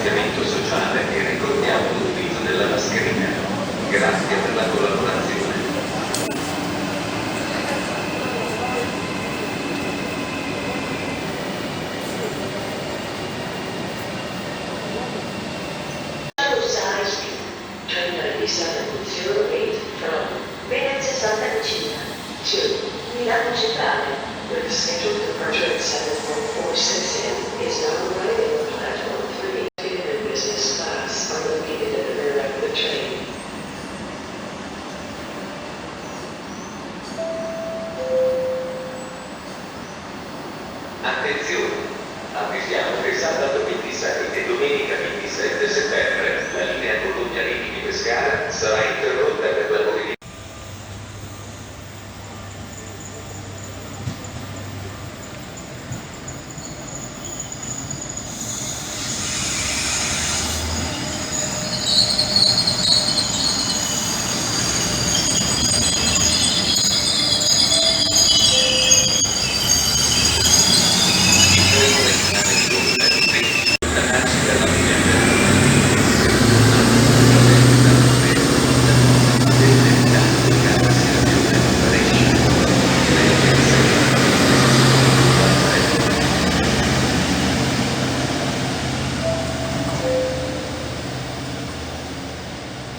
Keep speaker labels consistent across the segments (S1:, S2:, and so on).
S1: distanziamento sociale e ricordiamo l'utilizzo della mascherina. Grazie per la collaborazione.
S2: Train 9708 from Venezia Santa Lucia to Milano Centrale, with a scheduled departure at 7:46 a.m. is now arriving on platform 3. Ticket and business class are located at the rear of the train.
S1: Attenzione! Avvisiamo che sabato 26 e domenica 27 settembre la linea Bologna-Rimini-Pescara sarà interrotta per la mobilità.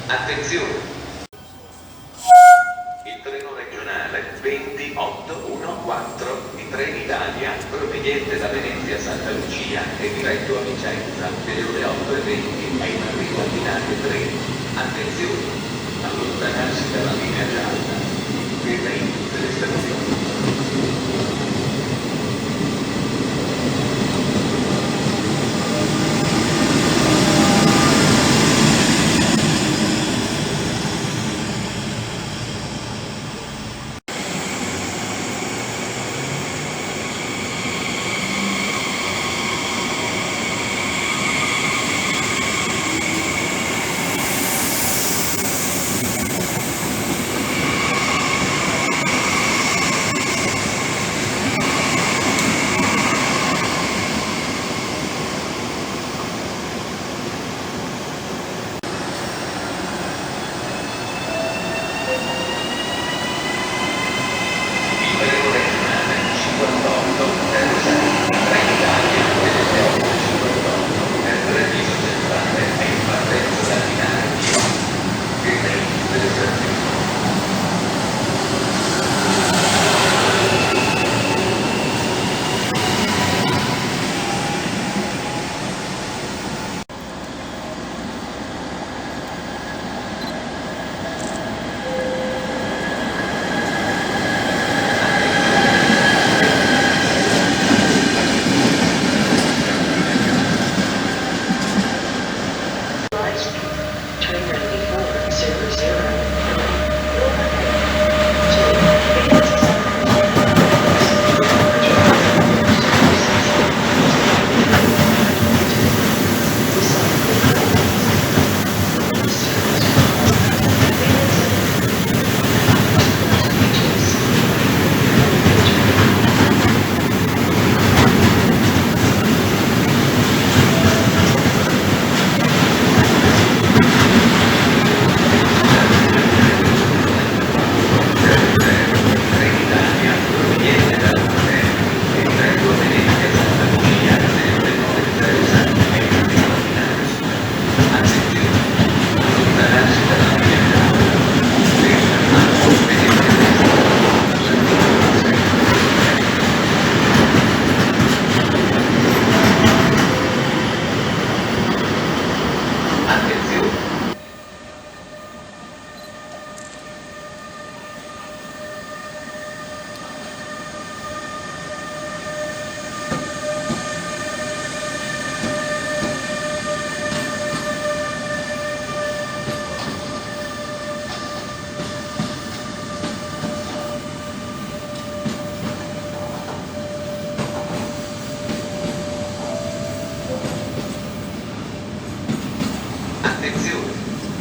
S1: Attenzione! Il treno regionale 20814 di Trenitalia, proveniente da Venezia Santa Lucia e diretto a Vicenza, delle ore 8:20 è in arrivo al binario 3. Attenzione! Allontanarsi dalla linea gialla. Ferma in tutte le stazioni.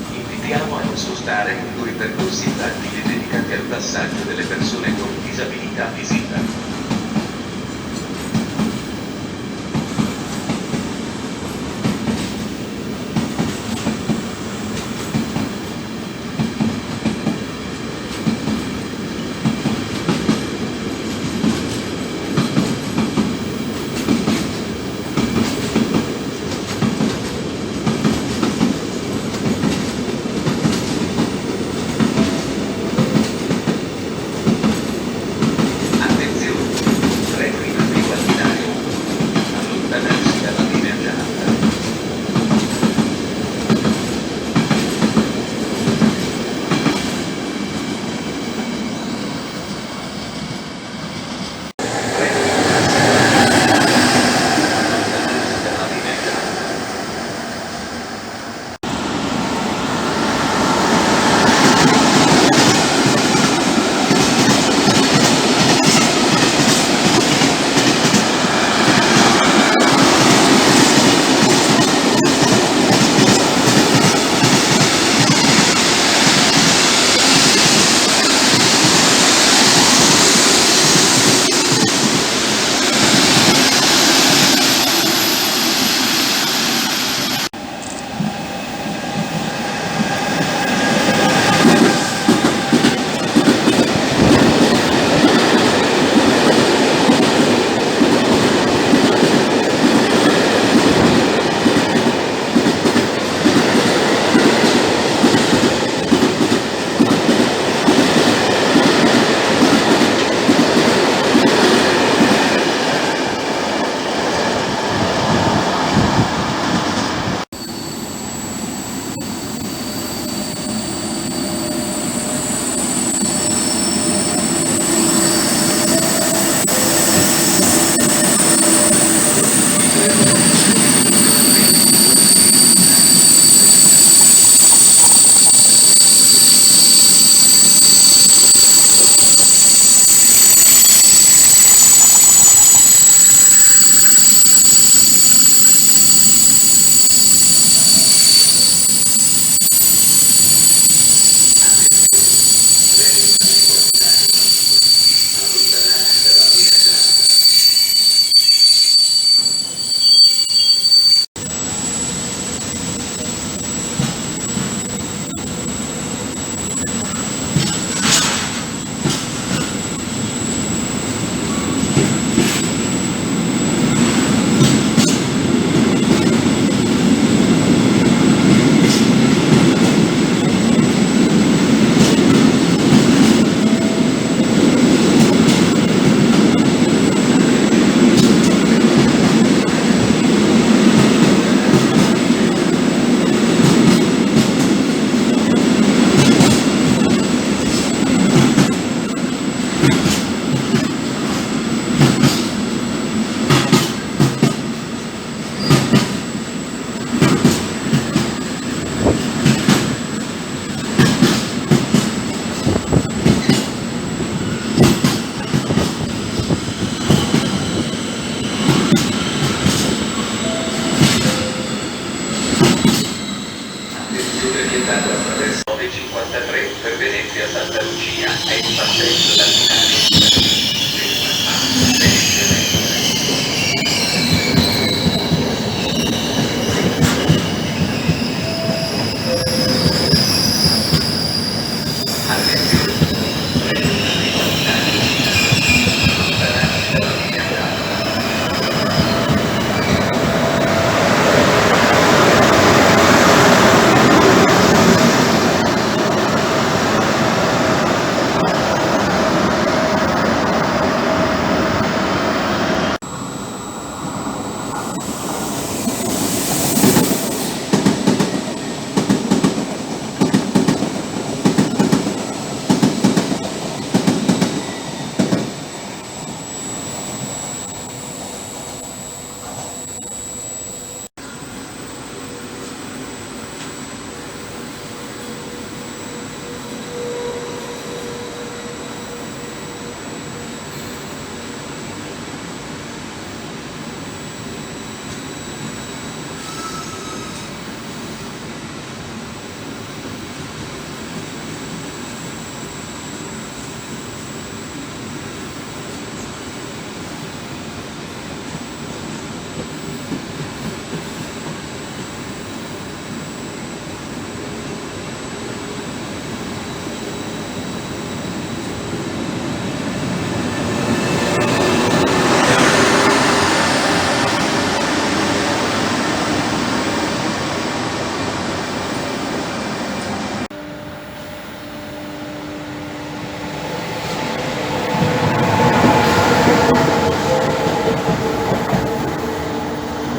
S1: Invitiamo a non sostare lungo i percorsi tattili dedicati al passaggio delle persone con disabilità visiva. vietato attraverso 953 per Venezia Santa Lucia è il passeggio dal binario Venezia Venezia.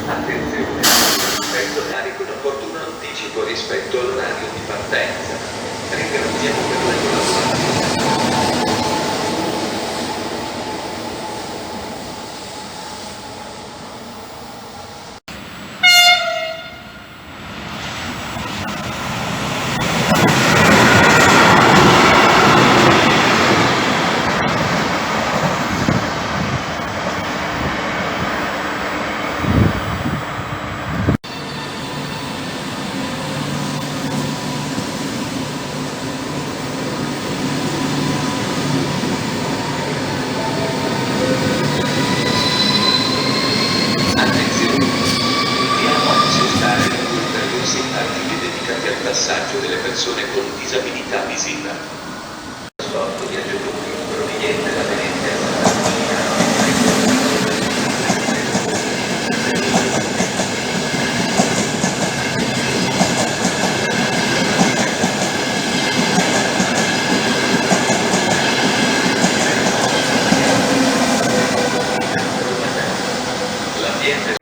S1: Attenzione, perdonare con opportuno anticipo rispetto all'orario di partenza. Ringraziamo per la collaborazione. Attenzione, invitiamo a risultare i percorsi intartiti dedicati al passaggio delle persone con disabilità visiva. Trasporto viaggiatori proveniente da Venezia Santa L'ambiente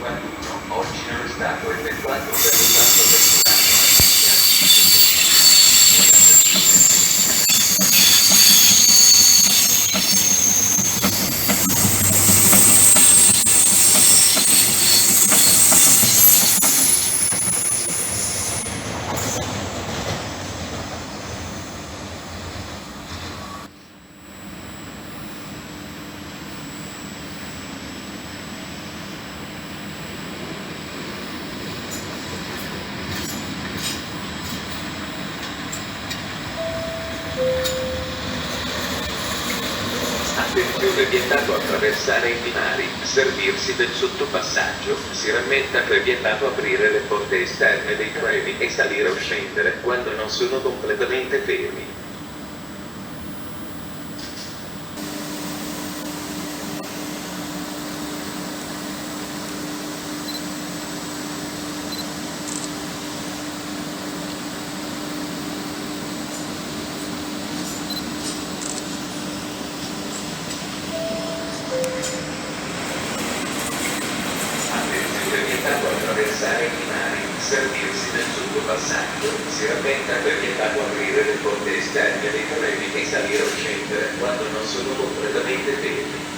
S1: oggi non è stato effettuato per l'impatto Attenzione, è vietato attraversare i binari, servirsi del sottopassaggio, si rammenta che è vietato aprire le porte esterne dei treni e salire o scendere quando non sono completamente fermi. Attenzione, è vietato attraversare i binari, servirsi del sottopassaggio, si rammenta che è vietato aprire le porte esterne dei treni e salire o scendere quando non sono completamente fermi.